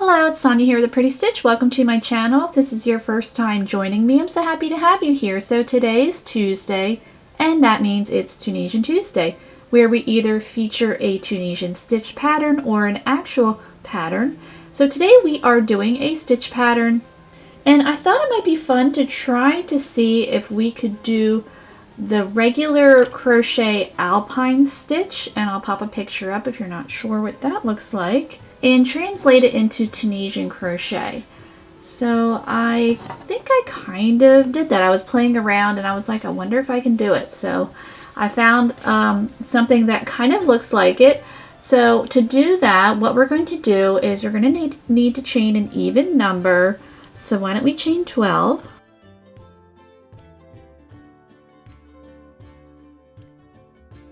Hello, it's Sonia here with a Pretty Stitch. Welcome to my channel. If this is your first time joining me, I'm so happy to have you here. So today's Tuesday, and that means it's Tunisian Tuesday, where we either feature a Tunisian stitch pattern or an actual pattern. So today we are doing a stitch pattern, and I thought it might be fun to try to see if we could do the regular crochet Alpine stitch, and I'll pop a picture up if you're not sure what that looks like, and translate it into Tunisian crochet. So I think I kind of did that. I was playing around and I was like, I wonder if I can do it. So I found something that kind of looks like it. So to do that, what we're going to do is we're going to need to chain an even number. So why don't we chain 12?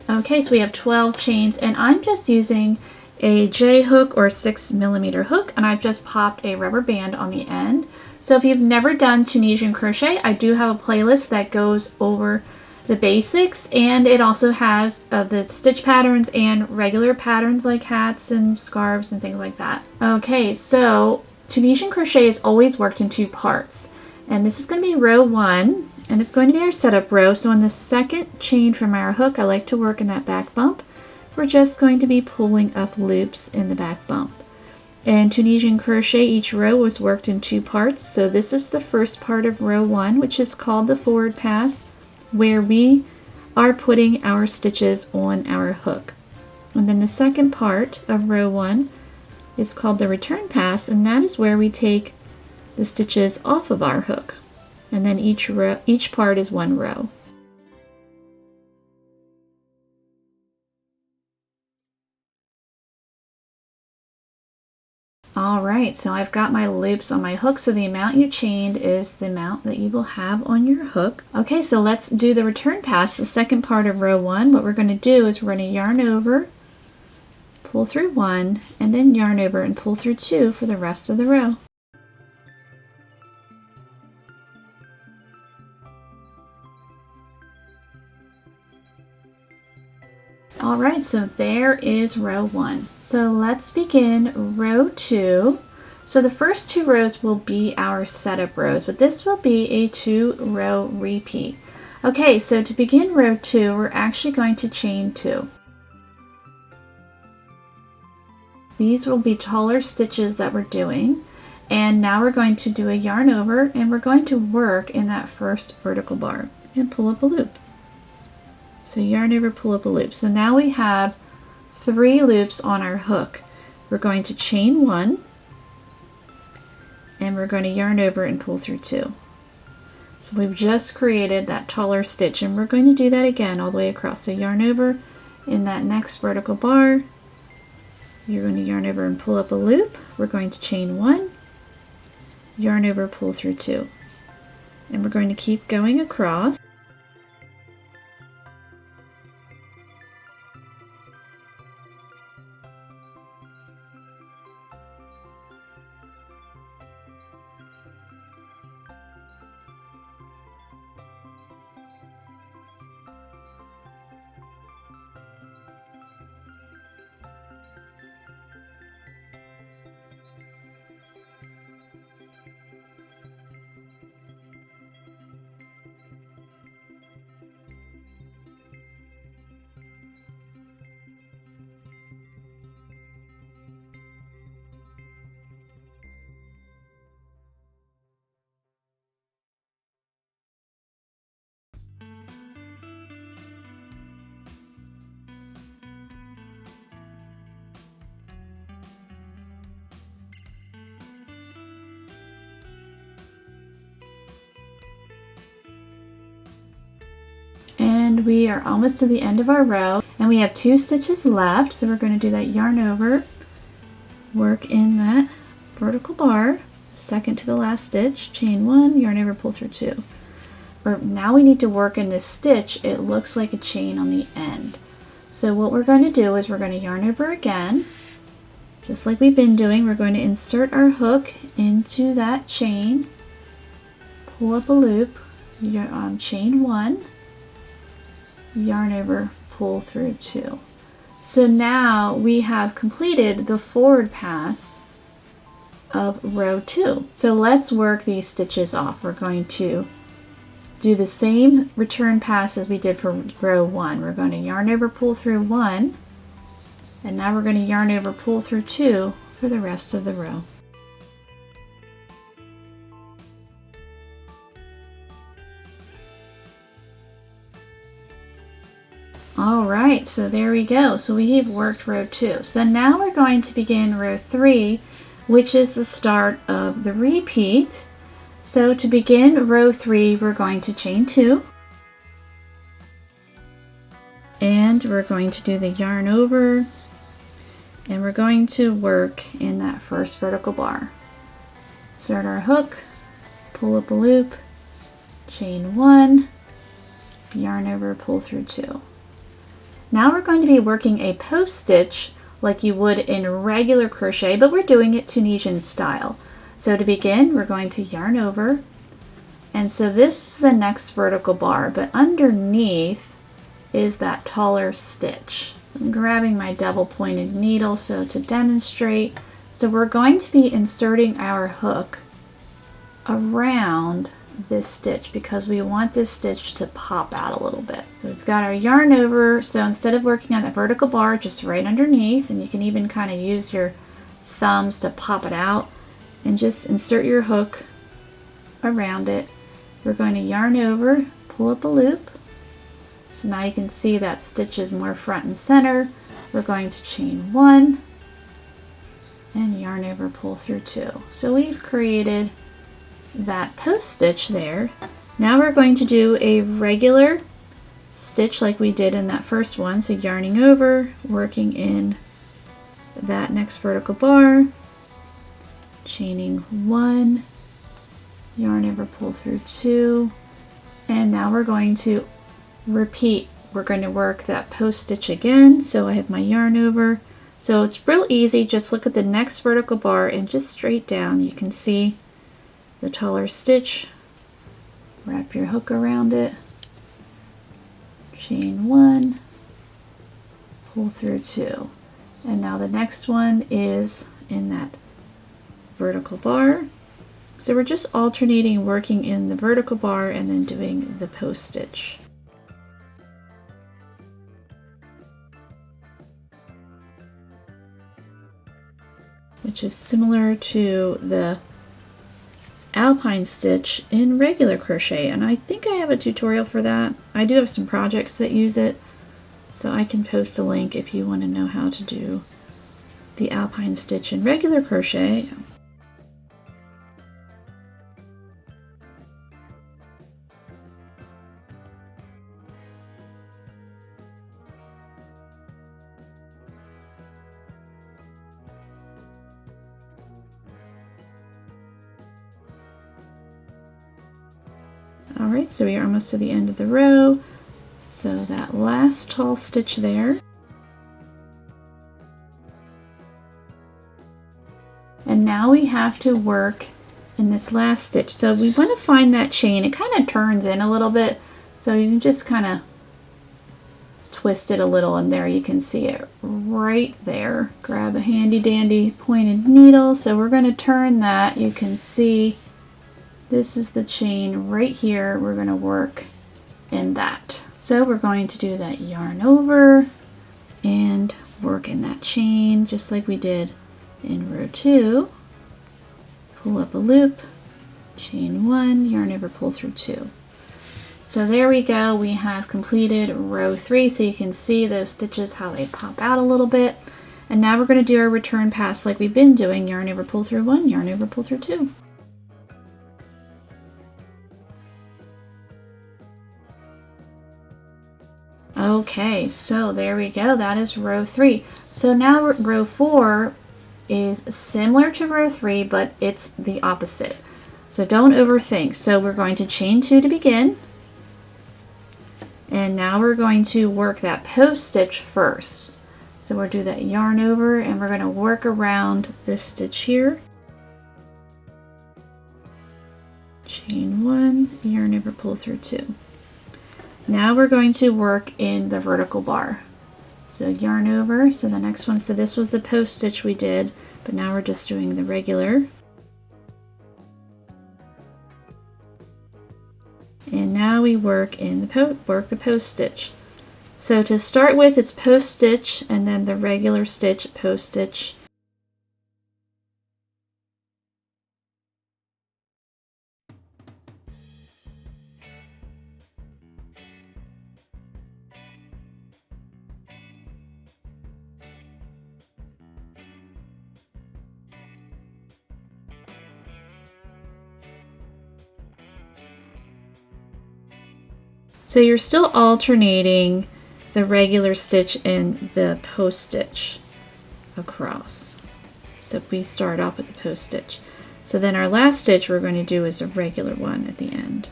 Okay, so we have 12 chains, and I'm just using a J hook or 6mm hook, and I've just popped a rubber band on the end. So if you've never done Tunisian crochet, I do have a playlist that goes over the basics, and it also has the stitch patterns and regular patterns like hats and scarves and things like that. Okay, so Tunisian crochet is always worked in two parts, and this is going to be row 1, and it's going to be our setup row. So on the second chain from our hook, I like to work in that back bump. We're just going to be pulling up loops in the back bump. And Tunisian crochet, each row was worked in two parts. So this is the first part of row 1, which is called the forward pass, where we are putting our stitches on our hook. And then the second part of row 1 is called the return pass, and that is where we take the stitches off of our hook. And then each part is one row. Alright, so I've got my loops on my hook, so the amount you chained is the amount that you will have on your hook. Okay, so let's do the return pass, the second part of row 1. What we're going to do is we're going to yarn over, pull through 1, and then yarn over and pull through 2 for the rest of the row. Alright, so there is row 1. So let's begin row 2. So the first 2 rows will be our setup rows, but this will be a 2-row repeat. Okay, so to begin row 2, we're actually going to chain 2. These will be taller stitches that we're doing, and now we're going to do a yarn over, and we're going to work in that first vertical bar and pull up a loop. So yarn over, pull up a loop. So now we have 3 loops on our hook. We're going to chain 1, and we're going to yarn over and pull through 2. So we've just created that taller stitch, and we're going to do that again all the way across. So yarn over in that next vertical bar. You're going to yarn over and pull up a loop. We're going to chain 1, yarn over, pull through 2. And we're going to keep going across. And we are almost to the end of our row, and we have 2 stitches left, so we're going to do that yarn over, work in that vertical bar, second to the last stitch, chain 1, yarn over, pull through 2. Now we need to work in this stitch. It looks like a chain on the end. So what we're going to do is we're going to yarn over again, just like we've been doing. We're going to insert our hook into that chain, pull up a loop, chain 1, yarn over, pull through 2. So now we have completed the forward pass of row 2. So let's work these stitches off. We're going to do the same return pass as we did for row 1. We're going to yarn over, pull through 1, and now we're going to yarn over, pull through 2 for the rest of the row. Alright, so there we go. So we've worked row 2. So now we're going to begin row 3, which is the start of the repeat. So to begin row 3, we're going to chain 2. And we're going to do the yarn over. And we're going to work in that first vertical bar. Insert our hook, pull up a loop, chain 1, yarn over, pull through 2. Now we're going to be working a post stitch like you would in regular crochet, but we're doing it Tunisian style. So to begin, we're going to yarn over, and so this is the next vertical bar, but underneath is that taller stitch. I'm grabbing my double pointed needle so to demonstrate. So we're going to be inserting our hook around this stitch because we want this stitch to pop out a little bit. So we've got our yarn over, so instead of working on that vertical bar, just right underneath, and you can even kind of use your thumbs to pop it out, and just insert your hook around it. We're going to yarn over, pull up a loop. So now you can see that stitch is more front and center. We're going to chain 1 and yarn over, pull through 2. So we've created that post stitch there. Now we're going to do a regular stitch like we did in that first one. So yarning over, working in that next vertical bar, chaining 1, yarn over, pull through 2, and now we're going to repeat. We're going to work that post stitch again. So I have my yarn over. So it's real easy. Just look at the next vertical bar and just straight down. You can see the taller stitch. Wrap your hook around it. Chain 1, pull through 2. And now the next one is in that vertical bar. So we're just alternating working in the vertical bar and then doing the post stitch. Which is similar to the Alpine stitch in regular crochet, and I think I have a tutorial for that. I do have some projects that use it, so I can post a link if you want to know how to do the Alpine stitch in regular crochet. Alright, so we are almost to the end of the row. So that last tall stitch there. And now we have to work in this last stitch. So we want to find that chain. It kind of turns in a little bit. So you can just kind of twist it a little, and there you can see it right there. Grab a handy dandy pointed needle. So we're going to turn that. You can see this is the chain right here. We're going to work in that. So we're going to do that yarn over and work in that chain just like we did in row 2. Pull up a loop, chain 1, yarn over, pull through 2. So there we go. We have completed row 3. So you can see those stitches, how they pop out a little bit. And now we're going to do our return pass like we've been doing. Yarn over, pull through 1, yarn over, pull through 2. Okay, so there we go. That is row 3. So now row 4 is similar to row 3, but it's the opposite. So don't overthink. So we're going to chain 2 to begin. And now we're going to work that post stitch first. So we'll do that yarn over, and we're going to work around this stitch here. Chain 1, yarn over, pull through 2. Now we're going to work in the vertical bar. So yarn over, so the next one, so this was the post stitch we did, but now we're just doing the regular. And now we work in the post stitch. So to start with, it's post stitch and then the regular stitch, post stitch. So you're still alternating the regular stitch and the post stitch across. So we start off with the post stitch. So then our last stitch we're going to do is a regular one at the end.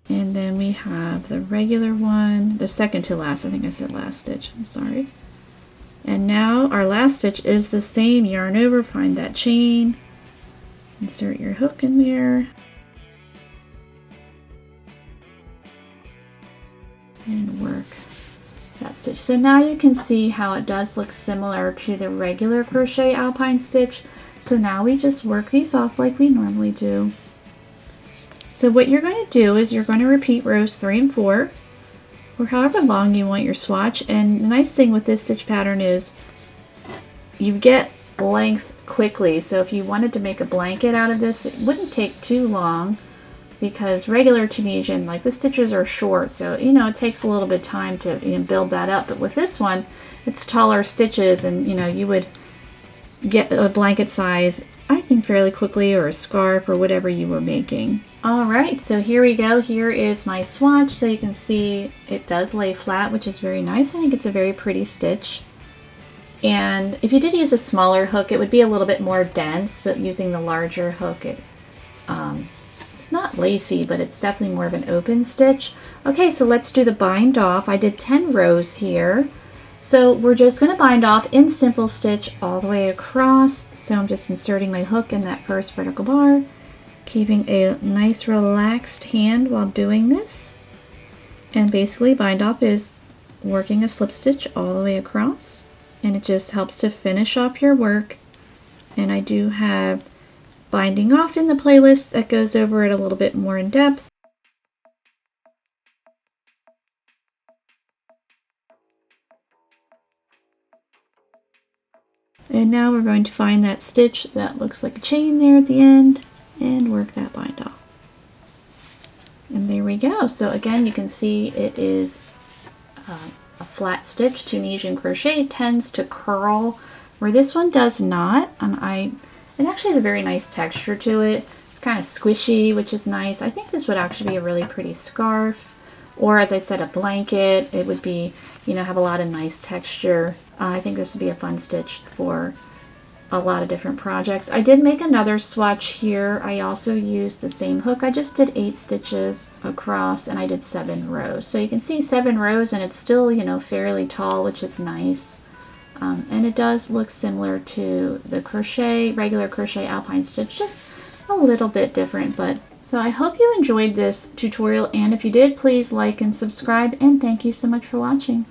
And then we have the regular one, the second to last. I think I said last stitch, I'm sorry. And now our last stitch is the same. Yarn over, find that chain, insert your hook in there, and work that stitch. So now you can see how it does look similar to the regular crochet alpine stitch. So now we just work these off like we normally do. So what you're going to do is you're going to repeat rows 3 and 4, or however long you want your swatch. And the nice thing with this stitch pattern is you get length quickly. So if you wanted to make a blanket out of this, it wouldn't take too long, because regular Tunisian, like the stitches are short, so it takes a little bit of time to build that up. But with this one, it's taller stitches, and you would get a blanket size, I think, fairly quickly, or a scarf, or whatever you were making. All right, so here we go. Here is my swatch. So you can see it does lay flat, which is very nice. I think it's a very pretty stitch. And if you did use a smaller hook, it would be a little bit more dense, but using the larger hook, it's not lacy, but it's definitely more of an open stitch. Okay, so let's do the bind off. I did 10 rows here. So we're just going to bind off in simple stitch all the way across. So I'm just inserting my hook in that first vertical bar, keeping a nice relaxed hand while doing this. And basically bind off is working a slip stitch all the way across, and it just helps to finish off your work. And I do have binding off in the playlist that goes over it a little bit more in depth. And now we're going to find that stitch that looks like a chain there at the end and work that bind off. And there we go. So again, you can see it is a flat stitch. Tunisian crochet tends to curl, where this one does not. And it actually has a very nice texture to it. It's kind of squishy, which is nice. I think this would actually be a really pretty scarf, or as I said, a blanket. It would be, have a lot of nice texture. I think this would be a fun stitch for a lot of different projects. I did make another swatch here. I also used the same hook. I just did 8 stitches across, and I did 7 rows. So you can see 7 rows, and it's still, fairly tall, which is nice. And it does look similar to the regular crochet alpine stitch, just a little bit different. But so I hope you enjoyed this tutorial, and if you did, please like and subscribe, and thank you so much for watching.